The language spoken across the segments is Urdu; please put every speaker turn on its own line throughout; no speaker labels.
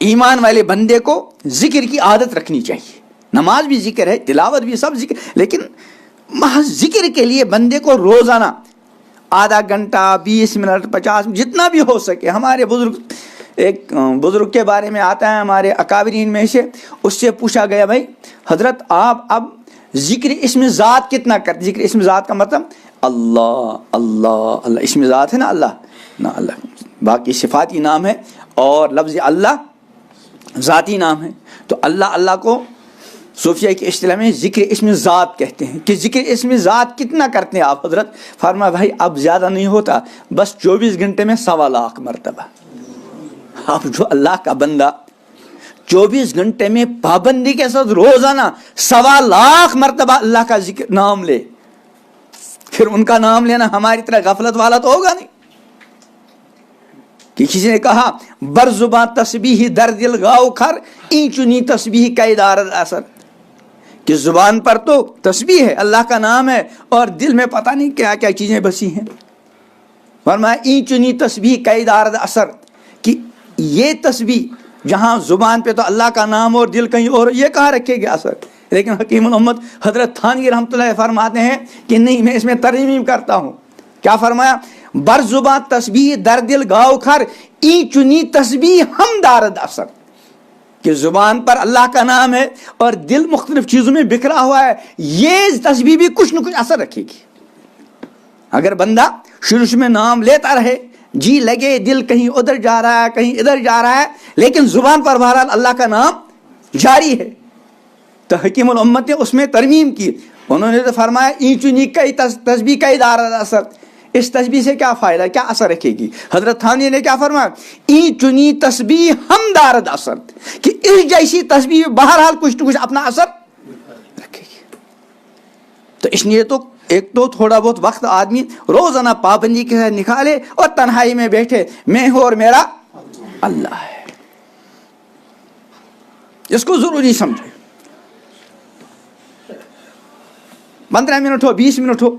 ایمان والے بندے کو ذکر کی عادت رکھنی چاہیے. نماز بھی ذکر ہے، تلاوت بھی، سب ذکر، لیکن محض ذکر کے لیے بندے کو روزانہ آدھا گھنٹہ، 20 منٹ، 50 منٹ، جتنا بھی ہو سکے. ہمارے بزرگ، ایک بزرگ کے بارے میں آتا ہے ہمارے اکابرین میں سے، اس سے پوچھا گیا بھائی حضرت آپ اب ذکر اسم ذات کتنا کرتے؟ ذکر اسم ذات کا مطلب اللہ اللہ اللہ، اسم ذات ہے نا اللہ، نہ اللہ، باقی صفاتی نام ہے اور لفظ اللہ ذاتی نام ہے. تو اللہ اللہ کو صوفیہ کی اصطلاح میں ذکر اسم ذات کہتے ہیں. کہ ذکر اسم ذات کتنا کرتے ہیں آپ حضرت؟ فرمایا بھائی اب زیادہ نہیں ہوتا، بس 24 گھنٹے میں 1.25 لاکھ مرتبہ. اب جو اللہ کا بندہ 24 گھنٹے میں پابندی کے ساتھ روزانہ 1.25 لاکھ مرتبہ اللہ کا ذکر نام لے، پھر ان کا نام لینا ہماری طرح غفلت والا تو ہوگا نہیں. کہ کسی نے کہا بر زباں تسبیح در دل گاؤ کھر این چنی تسبیح کا ادارت اثر. کہ زبان پر تو تسبیح ہے، اللہ کا نام ہے، اور دل میں پتہ نہیں کیا کیا چیزیں بسی ہیں. فرمایا این چنی تسبیح کا ادارت اثر، کہ یہ تسبیح جہاں زبان پہ تو اللہ کا نام اور دل کہیں اور، یہ کہاں رکھے گا اثر؟ لیکن حکیم الامت حضرت تھانوی رحمۃ اللہ فرماتے ہیں کہ نہیں، میں اس میں ترمیم کرتا ہوں. کیا فرمایا؟ بر زباں تسبیح در دل گاؤ کھر این چنی تسبیح ہم دارد اثر. کہ زبان پر اللہ کا نام ہے اور دل مختلف چیزوں میں بکھرا ہوا ہے، یہ تسبیح بھی کچھ نہ کچھ اثر رکھے گی. اگر بندہ شروع میں نام لیتا رہے، جی لگے دل کہیں ادھر جا رہا ہے کہیں ادھر جا رہا ہے، لیکن زبان پر بہرحال اللہ کا نام جاری ہے، تو حکیم الامت نے اس میں ترمیم کی. انہوں نے تو فرمایا این چنی کئی تسبیح کا ادارہ اثر. اس تسبیح سے کیا فائدہ، کیا اثر رکھے گی؟ حضرت تھانوی نے کیا فرمایا؟ این چنی تسبیح ہم دارد اثر، کہ اس جیسی تسبیح بہرحال کچھ نہ کچھ اپنا اثر رکھے گی. تو اس لیے تو ایک تو تھوڑا بہت وقت آدمی روزانہ پابندی کے ساتھ نکالے اور تنہائی میں بیٹھے، میں ہوں اور میرا اللہ ہے. اس کو ضروری سمجھے. 15 منٹ ہو، 20 منٹ ہو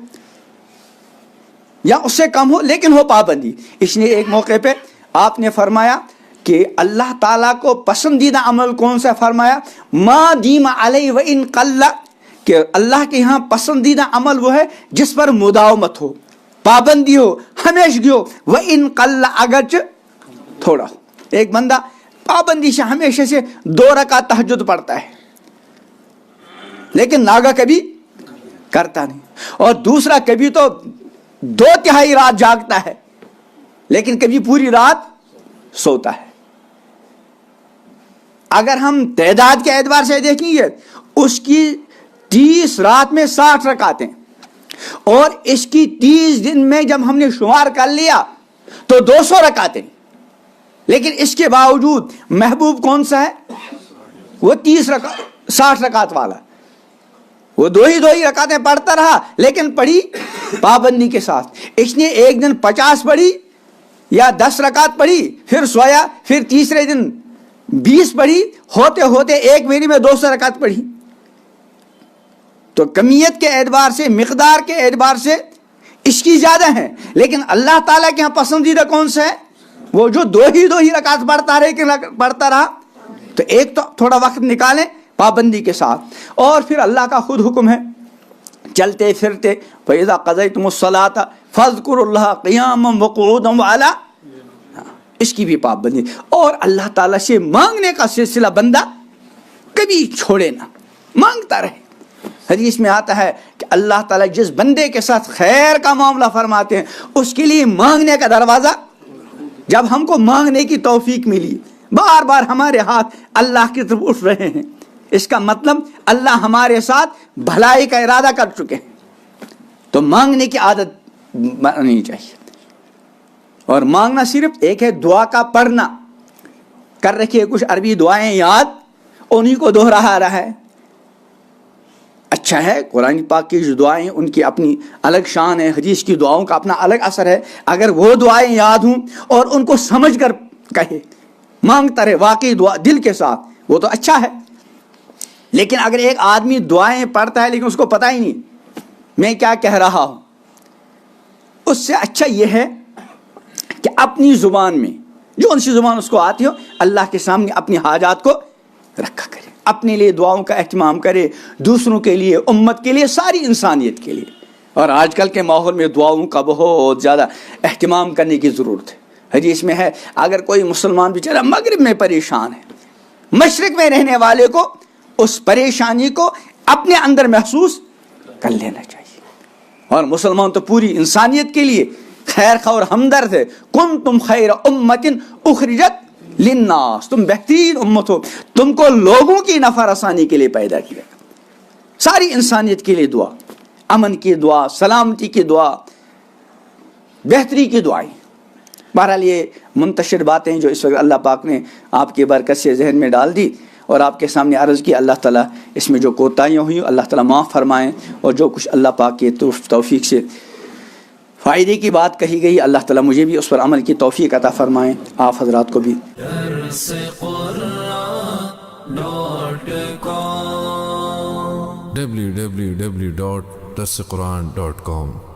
یا اس سے کم ہو، لیکن ہو پابندی. اس لیے ایک موقع پہ آپ نے فرمایا کہ اللہ تعالیٰ کو پسندیدہ عمل کون سا؟ فرمایا ما دیم علیہ و ان قل، کہ اللہ کے یہاں پسندیدہ عمل وہ ہے جس پر مداومت ہو، پابندی ہو، ہمیشگی ہو. و ان قل، اگرچہ تھوڑا ہو. ایک بندہ پابندی سے ہمیشہ سے 2 رکعت تہجد پڑھتا ہے، لیکن ناگا کبھی کرتا نہیں، اور دوسرا کبھی تو 2/3 رات جاگتا ہے لیکن کبھی پوری رات سوتا ہے. اگر ہم تعداد کے اعتبار سے دیکھیں گے، اس کی 30 رات میں 60 رکعتیں، اور اس کی 30 دن میں جب ہم نے شمار کر لیا تو 200 رکعتیں. لیکن اس کے باوجود محبوب کون سا ہے؟ وہ 60 رکعت والا. وہ 2 رکعتیں پڑھتا رہا، لیکن پڑھی پابندی کے ساتھ. اس نے ایک دن 50 پڑھی یا 10 رکعت پڑھی، پھر سویا، پھر تیسرے دن 20 پڑھی، ہوتے ہوتے ایک مہینے میں 200 رکعت پڑھی. تو کمیت کے اعتبار سے، مقدار کے اعتبار سے اس کی زیادہ ہے، لیکن اللہ تعالیٰ کے یہاں پسندیدہ کون سا ہے؟ وہ جو 2 رکعت پڑھتا رہا. تو ایک تو تھوڑا وقت نکالیں پابندی کے ساتھ، اور پھر اللہ کا خود حکم ہے چلتے پھرتے فَإِذَا قَضَيْتُمُ الصَّلَاةَ فَاذْكُرُوا اللَّهَ قِيَامًا وَقُعُودًا وَعَلَىٰ، اس کی بھی پابندی. اور اللہ تعالیٰ سے مانگنے کا سلسلہ بندہ کبھی چھوڑے نہ، مانگتا رہے. حدیث میں آتا ہے کہ اللہ تعالیٰ جس بندے کے ساتھ خیر کا معاملہ فرماتے ہیں، اس کے لیے مانگنے کا دروازہ، جب ہم کو مانگنے کی توفیق ملی، بار بار ہمارے ہاتھ اللہ کی طرف اٹھ رہے ہیں، اس کا مطلب اللہ ہمارے ساتھ بھلائی کا ارادہ کر چکے ہیں. تو مانگنے کی عادت بنانی چاہیے. اور مانگنا صرف ایک ہے دعا کا پڑھنا، کر رکھیے کچھ عربی دعائیں یاد، انہی کو دوہرا رہا ہے. اچھا ہے، قرآن پاک کی جو دعائیں ان کی اپنی الگ شان ہے، حدیث کی دعاؤں کا اپنا الگ اثر ہے. اگر وہ دعائیں یاد ہوں اور ان کو سمجھ کر کہے، مانگتا رہے واقعی دعا دل کے ساتھ، وہ تو اچھا ہے. لیکن اگر ایک آدمی دعائیں پڑھتا ہے لیکن اس کو پتہ ہی نہیں میں کیا کہہ رہا ہوں، اس سے اچھا یہ ہے کہ اپنی زبان میں جو ان سی زبان اس کو آتی ہو اللہ کے سامنے اپنی حاجات کو رکھا کرے، اپنے لیے دعاؤں کا اہتمام کرے، دوسروں کے لیے، امت کے لیے، ساری انسانیت کے لیے۔ اور آج کل کے ماحول میں دعاؤں کا بہت زیادہ اہتمام کرنے کی ضرورت ہے۔ حدیث میں ہے اگر کوئی مسلمان بیچارہ مغرب میں پریشان ہے، مشرق میں رہنے والے کو اس پریشانی کو اپنے اندر محسوس کر لینا چاہیے۔ اور مسلمان تو پوری انسانیت کے لیے خیر خواہ اور ہمدرد ہے۔ کنتم خیر امت اخرجت للناس، تم بہترین امت ہو، تم کو لوگوں کی نفع رسانی کے لیے پیدا کیا، ساری انسانیت کے لیے دعا، امن کی دعا، سلامتی کی دعا، بہتری کی دعائیں۔ بہرحال یہ منتشر باتیں جو اس وقت اللہ پاک نے آپ کی برکت سے ذہن میں ڈال دی اور آپ کے سامنے عرض کی، اللہ تعالیٰ اس میں جو کوتاہیاں ہوئیں اللہ تعالیٰ معاف فرمائیں، اور جو کچھ اللہ پاک کے توفیق سے فائدے کی بات کہی گئی اللہ تعالیٰ مجھے بھی اس پر عمل کی توفیق عطا فرمائیں، آپ حضرات کو بھی۔
www.darsequran.com